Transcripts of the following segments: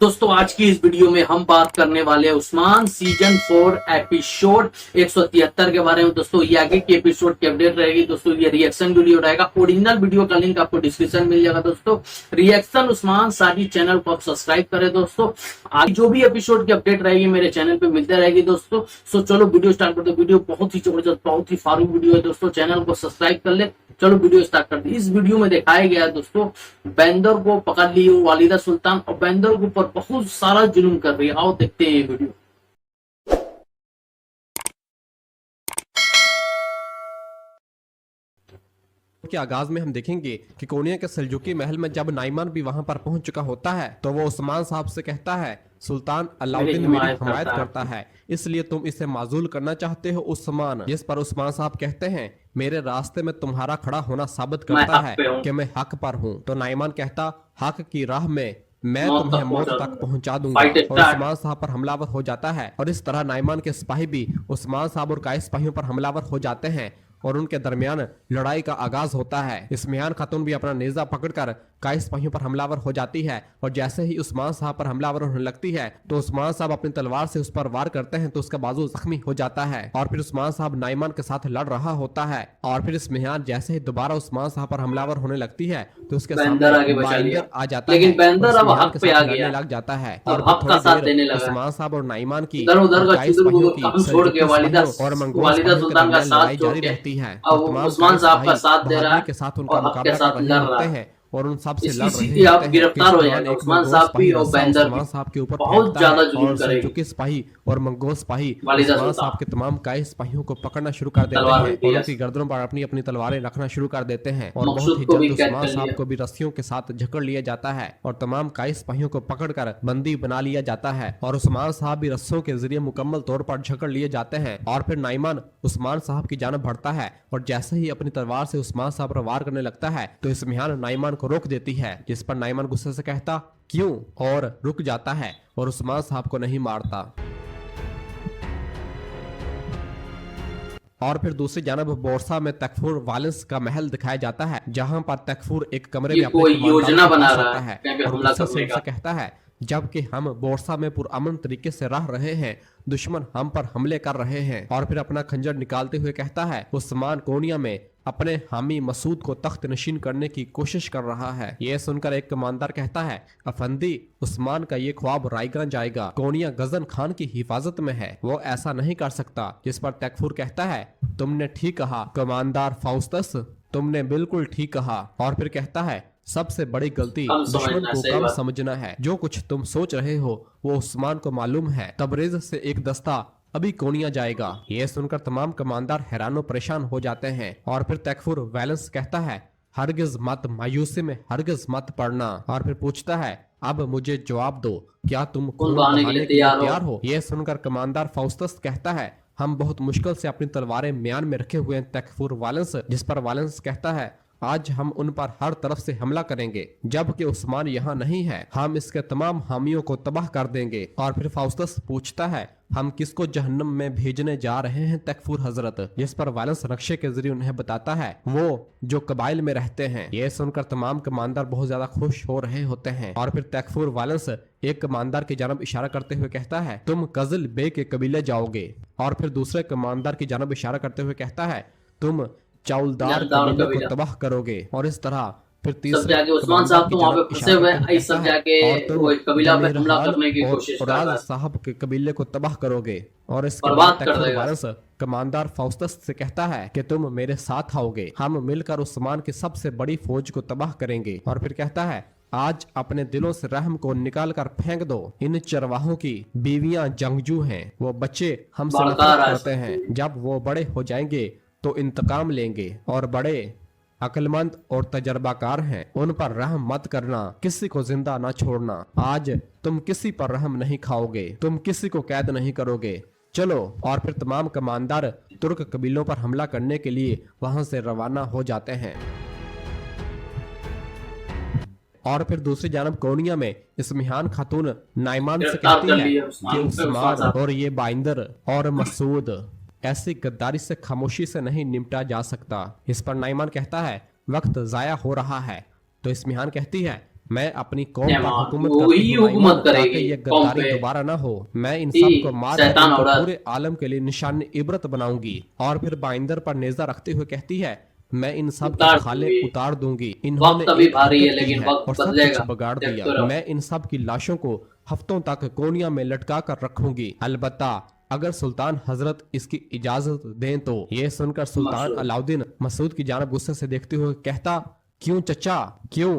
दोस्तों आज की इस वीडियो में हम बात करने वाले हैं उस्मान सीजन 4 एपिसोड 173 के बारे में। दोस्तों ये आगे की एपिसोड की अपडेट रहेगी। दोस्तों ये रिएक्शन वीडियो रहेगा। ओरिजिनल वीडियो का लिंक आपको डिस्क्रिप्शन मिल जाएगा। दोस्तों रिएक्शन उस्मान साजी चैनल को आप सब्सक्राइब करें। दोस्तों आगे जो भी एपिसोड की अपडेट रहेगी मेरे चैनल पे मिलते रहेगी। दोस्तों सो चलो वीडियो स्टार्ट करते। वीडियो बहुत ही जबरदस्त, बहुत ही फारूक वीडियो है। दोस्तों चैनल को सब्सक्राइब कर ले। चलो वीडियो स्टार्ट करते। इस वीडियो में दिखाया गया है दोस्तों बंदर को पकड़ ली वालिदा सुल्तान और बंदर के ऊपर बहुत सारा जुल्म कर रही है। आओ देखते हैं ये वीडियो। के आगाज में हम देखेंगे कि कोनिया के सल्जुकी महल में जब नाइमान भी वहां पर पहुंच चुका होता है तो वो उस्मान साहब से कहता है, सुल्तान अलाउद्दीन मेरी हिमायत करता है, इसलिए तुम इसे माजूल करना चाहते हो उस्मान। जिस पर उस्मान साहब कहते हैं, मेरे रास्ते में तुम्हारा खड़ा होना साबित करता है कि मैं हक पर हूँ। तो नाइमान कहता, हक की राह में मैं तुम्हें मौत तक पहुंचा दूंगा। और उस्मान साहब पर हमलावर हो जाता है और इस तरह नाइमान के सिपाही भी उस्मान साहब और काई सिपाहियों पर हमलावर हो जाते हैं और उनके दरमियान लड़ाई का आगाज होता है। इस्मिहान खातून भी अपना नेजा पकड़कर काई सिपाहियों पर हमलावर हो जाती है और जैसे ही उस्मान साहब पर हमलावर होने लगती है तो उस्मान साहब अपनी तलवार से उस पर वार करते हैं तो उसका बाजू जख्मी हो जाता है और फिर उस्मान साहब नाइमान के साथ लड़ रहा होता है। और फिर इस्मिहान जैसे ही दोबारा उस्मान साहब पर हमलावर होने लगती है तो उसके सामने बंदर आ जाता है, लेकिन बंदर अब हक पे आ गया, लग जाता है और हक का साथ देने लगा। उस्मान साहब और नाइमान की काई सिपाहियों की और मंगोल लड़ाई जारी रहती है। उस्मान साहब का साथ दे रहा है के साथ उनका मुकाबला कर रहे होते हैं और उन सब से लड़ रहे होते हैं। गिरफ्तार हो जाएगा उस्मान साहब भी और बंदर उस्मान साहब के ऊपर बहुत ज्यादा जुल्म करेंगे। जो सिपाही और मंगोल सिपाही उस्मान साहब के तमाम काई सिपाहियों को पकड़ना शुरू कर देते हैं और उनकी गर्दनों पर अपनी अपनी तलवारें रखना शुरू कर देते हैं और बहुत ही जल्द उस्मान साहब को भी रस्सियों के साथ जकड़ लिया जाता है और तमाम काई सिपाहियों को पकड़कर बंदी बना लिया जाता है और उस्मान साहब भी रस्सियों के जरिए मुकम्मल तौर पर जकड़ लिए जाते हैं। और फिर नाइमान उस्मान साहब की जानब बढ़ता है और जैसे ही अपनी तलवार से उस्मान साहब पर वार करने लगता है तो इस्मिहान नाइमान को रोक देती है, जिस पर नाइमान गुस्से से कहता क्यों और रुक जाता है और उस्मान साहब को नहीं मारता। और फिर दूसरी जानब बोरसा में तकफूर वालिस का महल दिखाया जाता है जहां पर तकफूर एक कमरे में अपनी योजना बना रहा है और गुस्से से कहता है, जबकि हम बोरसा में पुरअमन तरीके से रह रहे हैं, दुश्मन हम पर हमले कर रहे हैं। और फिर अपना खंजर निकालते हुए कहता है, उस्मान कोनिया में अपने हामी मसूद को तख्त नशीन करने की कोशिश कर रहा है। यह सुनकर एक कमांडर कहता है, अफंदी उस्मान का ये ख्वाब रायगन जाएगा, कोनिया गजन खान की हिफाजत में है, वो ऐसा नहीं कर सकता। जिस पर तकफूर कहता है, तुमने ठीक कहा कमांडर फाउस्तस, तुमने बिल्कुल ठीक कहा। और फिर कहता है, सबसे बड़ी गलती दुश्मन को कम समझना है, जो कुछ तुम सोच रहे हो वो उस्मान को मालूम है। तबरेज से एक दस्ता अभी कोनिया जाएगा। ये सुनकर तमाम कमांडर हैरानो परेशान हो जाते हैं और फिर तकफूर वैलेंस कहता है, हरगिज मत मायूसी में हरगिज मत पड़ना। और फिर पूछता है, अब मुझे जवाब दो, क्या तुम खून बहाने के लिए तैयार हो? ये सुनकर कमांडर फाउस्तस कहता है, हम बहुत मुश्किल से अपनी तलवारें म्यान में रखे हुए हैं तकफूर वालेंस। जिस पर वालेंस कहता है, आज हम उन पर हर तरफ से हमला करेंगे, जबकि उस्मान यहाँ नहीं है, हम इसके तमाम हामियों को तबाह कर देंगे। और फिर फाउस्तस पूछता है, हम किसको जहन्नम में भेजने जा रहे हैं तकफूर हजरत? जिस पर वालेंस नक्शे के जरिए उन्हें बताता है, वो जो कबाइल में रहते हैं। ये सुनकर तमाम कमांडर बहुत ज्यादा खुश हो रहे होते हैं और फिर तकफूर वालेंस एक कमांडर की जानब इशारा करते हुए कहता है, तुम कजिल बे के कबीले जाओगे। और फिर दूसरे कमांडर की जानब इशारा करते हुए कहता है, तुम चाउलदार कबीले को तबाह करोगे। और इस तरह फिर तीसरे उस्मान साहब तो वहां पे फंसे हुए हैं, इस सब जाके वो कबीला पे हमला करने की कोशिश कर रहा है, साहब के कबीले को तबाह करोगे। और इसके बाद तकफूर कमांडर फाउस्तस से कहता है कि तुम मेरे साथ आओगे, हम मिलकर उस्मान की सबसे बड़ी फौज को तबाह करेंगे। और फिर कहता है, आज अपने दिलों से रहम को निकाल कर फेंक दो, इन चरवाहों की बीवियां जंगजू हैं, वो बच्चे हमसे नफरत करते हैं, जब वो बड़े हो जाएंगे तो इंतकाम लेंगे और बड़े अक्लमंद और तजर्बाकार हैं, उन पर रहम मत करना, किसी को जिंदा न छोड़ना। आज तुम किसी पर रहम नहीं खाओगे, तुम किसी को कैद नहीं करोगे, चलो। और फिर तमाम कमांडर तुर्क कबीलों पर हमला करने के लिए वहां से रवाना हो जाते हैं। और फिर दूसरी जानब कोनिया में इस्मिहान खातून नाइमान से कहती है कि उस्मान और ये बाइंदर और मसूद ऐसी गद्दारी से खामोशी से नहीं निपटा जा सकता। इस पर नाइमान कहता है, वक्त जाया हो रहा है। तो इस्मिहान कहती है, मैं अपनी कौम पर जयमान, हुकूमत वही करती हूँ हुकूमत नाइमान, ताकि करेगी ये कौम गद्दारी पे। दोबारा ना हो। मैं इन ई, सब को मार कर शैतान इनको औरत। पूरे आलम के लिए निशान इबरत बनाऊंगी। और फिर बाइंदर पर नेजा रखते हुए कहती है, मैं इन सब की उतार खाले दूंगी। उतार दूंगी। इन्होंने वक्त अभी एक भारी है हरकत की लेकिन है वक्त और सब कुछ बदलेगा, बिगाड़ दिया। देखते रहो। मैं इन सब की लाशों को हफ्तों तक कोनिया में लटका कर रखूंगी, अलबत्ता अगर सुल्तान हजरत इसकी इजाजत दें तो। ये सुनकर सुल्तान मसूद। अलाउद्दीन मसूद की जानब गुस्से से देखते हुए कहता, क्यों चचा, क्यों?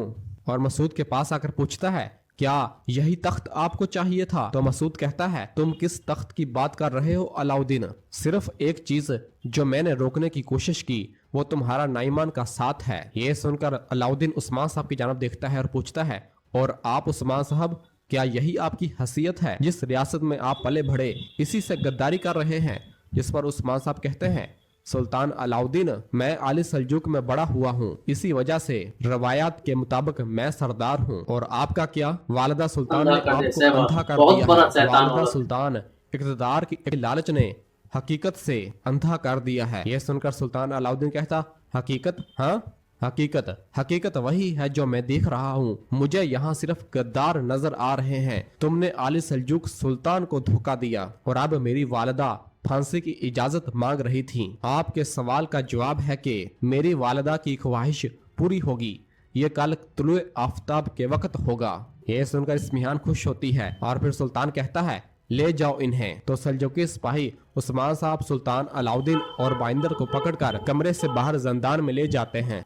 और मसूद के पास आकर पूछता है, क्या यही तख्त आपको चाहिए था? तो मसूद कहता है, तुम किस तख्त की बात कर रहे हो अलाउद्दीन? सिर्फ एक चीज जो मैंने रोकने की कोशिश की वो तुम्हारा नाइमान का साथ है। ये सुनकर अलाउद्दीन उस्मान साहब की जानब देखता है और पूछता है, और आप उस्मान साहब, क्या यही आपकी हैसियत है? जिस रियासत में आप पले बढ़े इसी से गद्दारी कर रहे हैं? जिस पर उस्मान साहब कहते हैं, सुल्तान अलाउद्दीन, मैं आली सल्जूक में बड़ा हुआ हूँ, इसी वजह से रवायात के मुताबिक मैं सरदार हूँ। और आपका क्या? वालिदा सुल्तान ने अंधा कर दे आपको सहबा, अंधा कर बहुत दिया बड़ा है। शैतान वालिदा औरत। सुल्तान इक़्तिदार की लालच ने हकीकत से अंधा कर दिया है। यह सुनकर सुल्तान अलाउद्दीन कहता, हकीकत? हाँ, हकीकत, हकीकत वही है जो मैं देख रहा हूँ। मुझे यहाँ सिर्फ गद्दार नजर आ रहे हैं। तुमने आली सल्जूक सुल्तान को धोखा दिया और अब मेरी वालिदा फांसी की इजाजत मांग रही थी। आपके सवाल का जवाब है कि मेरी वालिदा की ख्वाहिश पूरी होगी। ये कल तुलुए आफताब के वक्त होगा। ये सुनकर इस्मिहान खुश होती है और फिर सुल्तान कहता है, ले जाओ इन्हें। तो सल्जूकी सिपाही उस्मान साहब सुल्तान अलाउद्दीन और बाइंदर को पकड़कर कमरे से बाहर जंदान में ले जाते हैं।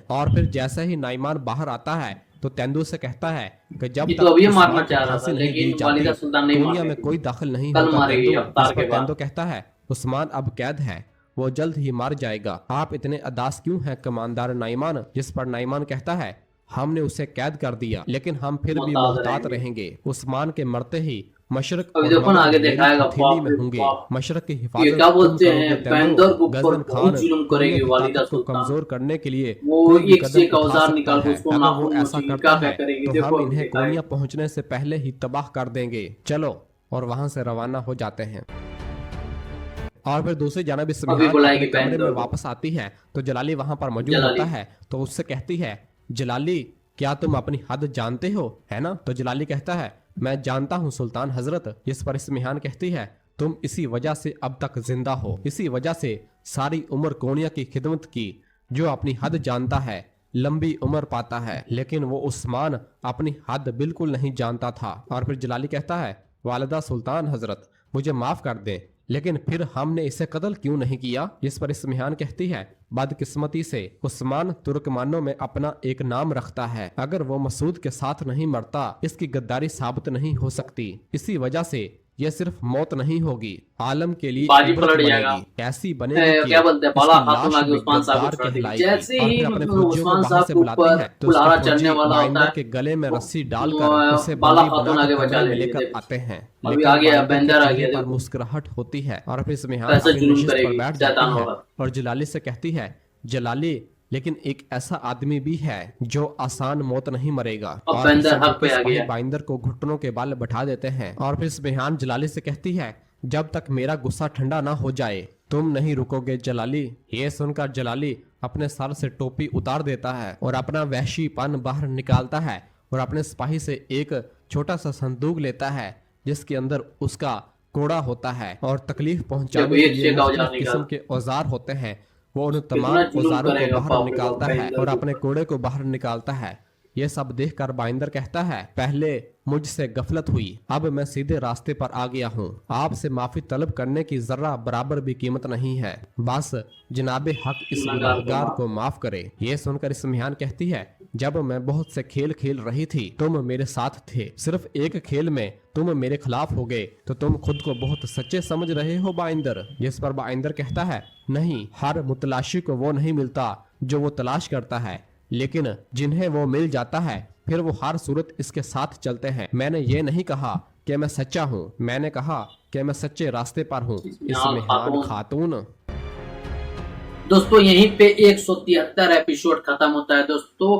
और फिर जैसे ही नाइमान बाहर आता है तो तेंदु से कहता है कि जब ये तक तो अभी इस मारना बात की चाह रहा फांसी था नहीं दी लेकिन जाती, वालिदा सुल्तान नहीं दुनिया में मारेगी। कोई दखल नहीं कल होगा मारेगी तेंदु। अवतार इस पर के बाद। तेंदु कहता है, उस्मान अब कैद है, वो जल्द ही मार जाएगा। आप इतने अदास क्यों हैं कमांडर नाइमान? जिस पर नाइमान कहता है, हमने उसे कैद कर दिया लेकिन हम फिर भी मोहतात रहेंगे। उस्मान के मरते ही मशरक अभी और देखो ना मगरब आगे मेरी दिखाएगा, हथेली बाप में रे होंगे। बाप। मशरक की ये हिफाजत क्या तुम बोलते करोगे हैं, तेंदु। बंदर के ऊपर गजन खान बहुत जुल्म दुनिया करेगी की वालिदा ताकत को सुल्तान। कमजोर करने के लिए वो कोई भी एक से कदम एक उठा औजार सकता निकाल के है। उसको अगर वो नाखून ऐसा नोचेगी, करता क्या क्या है करेगी, तो देखो हम अभी इन्हें दिखाएगा। कोनिया पहुंचने से पहले ही तबाह कर देंगे। चलो। और वहां से रवाना हो जाते हैं। और फिर दूसरी जानब अभी इस्मिहान बुलाएगी अपने कमरे में बहन को। वापस आती है तो जलाली वहां पर मौजूद जलाली। होता है। तो उससे कहती है, जलाली, क्या तुम अपनी हद जानते हो, है ना? तो जलाली कहता है, मैं जानता हूँ सुल्तान हजरत। जिस पर इस्मिहान कहती है, तुम इसी वजह से अब तक जिंदा हो, इसी वजह से सारी उम्र कोनिया की खिदमत की। जो अपनी हद जानता है लंबी उम्र पाता है, लेकिन वो उस्मान अपनी हद बिल्कुल नहीं जानता था। और फिर जलाली कहता है, वालिदा सुल्तान हजरत, मुझे माफ कर दें, लेकिन फिर हमने इसे कत्ल क्यों नहीं किया? जिस पर इस्मिहान कहती है, बदकिस्मती से उस्मान तुर्कमानों में अपना एक नाम रखता है। अगर वो मसूद के साथ नहीं मरता इसकी गद्दारी साबित नहीं हो सकती। इसी वजह से यह सिर्फ मौत नहीं होगी, आलम के लिए बाजी इबरत पलट जाएगा। बनेगी। ऐसी बनेगी कि क्या बोलते हैं, बाला इसकी खातून लाश आगे भी उस्मान साहब गद्दार को उठाती है। कहलाएगी। जैसे और ही फिर अपने मतलब फौजियों को उस्मान बाहर साहब से के बुलाती ऊपर है तो उसके कुल्हाड़ा फौजी चढ़ने वाला होता बाइंदर है, के गले में रस्सी डालकर वो उसे बाला बंदी खातून आगे बनाकर बचा कमरे में लेगी। लेकर देखो आते हैं। अभी लेकिन आ गया, बाइंदर के बंदर आ चेहरे गया, पर देखो मुस्कुराहट होती है और फिर इस्मिहान कैसे अपनी जुल्म नशिस्त पर करेगी बैठ शैतान जाती है औरत। और जलाली से कहती है, जलाली, लेकिन एक ऐसा आदमी भी है जो आसान मौत नहीं मरेगा। अब और बंदर फिर हक पे आ सिपाही गया। बाइंदर को घुटनों के बल बैठा देते हैं। और फिर इस्मिहान जलाली से कहती है, जब तक मेरा गुस्सा ठंडा ना हो जाए तुम नहीं रुकोगे जलाली। ये सुनकर जलाली अपने सर से टोपी उतार देता है और अपना वहशीपन बाहर निकालता है और अपने सिपाही से एक छोटा सा संदूक लेता है जिसके अंदर उसका कोड़ा होता है और तकलीफ पहुंचाने के लिए मुख्तलिफ किस्म के औजार होते हैं। वो उन तमाम औजारों को बाहर निकालता है और अपने कोड़े को बाहर निकालता है। ये सब देखकर बाइंदर कहता है, पहले मुझसे गफलत हुई, अब मैं सीधे रास्ते पर आ गया हूँ। आपसे माफी तलब करने की जरा बराबर भी कीमत नहीं है। बस जनाबे हक इस गुनाहगार को माफ करे। ये सुनकर इस्मिहान कहती है, जब मैं बहुत से खेल खेल रही थी तुम मेरे साथ थे, सिर्फ एक खेल में तुम मेरे खिलाफ हो गए तो तुम खुद को बहुत सच्चे समझ रहे हो बाइंदर। जिस पर बाइंदर कहता है, नहीं, हर मुतलाशी को वो नहीं मिलता जो वो तलाश करता है, लेकिन जिन्हें वो मिल जाता है फिर वो हर सूरत इसके साथ चलते हैं। मैंने ये नहीं कहा कि मैं सच्चा हूँ, मैंने कहा कि मैं सच्चे रास्ते पर हूँ। इस्मिहान खातून। दोस्तों यहीं पे 173 एपिसोड खत्म होता है दोस्तों,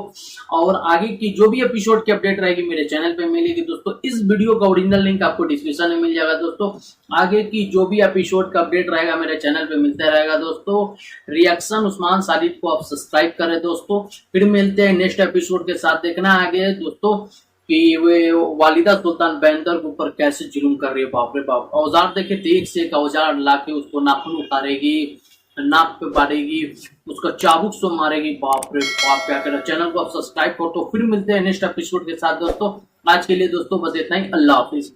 और आगे की जो भी एपिसोड की अपडेट रहेगी मेरे चैनल पे मिलेगी दोस्तों। इस वीडियो का ओरिजिनल लिंक आपको डिस्क्रिप्शन में मिल जाएगा दोस्तों। आगे की जो भी एपिसोड का अपडेट रहेगा मेरे चैनल पे मिलता रहेगा दोस्तों। रिएक्शन उस्मान साजिद को आप सब्सक्राइब करें दोस्तों। फिर मिलते हैं नेक्स्ट एपिसोड के साथ। देखना आगे दोस्तों कि वे वालिदा सुल्तान बैंदर के ऊपर कैसे जुल्म कर रही है, बाप रे बाप। औजार देखे थे, एक से एक औजार लाके उसको नाखून उतारेगी, नाक पे बांधेगी, उसका चाबुक से मारेगी, बाप रे बाप क्या करें। चैनल को आप सब्सक्राइब करो। तो फिर मिलते हैं नेक्स्ट एपिसोड के साथ दोस्तों। आज के लिए दोस्तों बस इतना ही, अल्लाह हाफिज।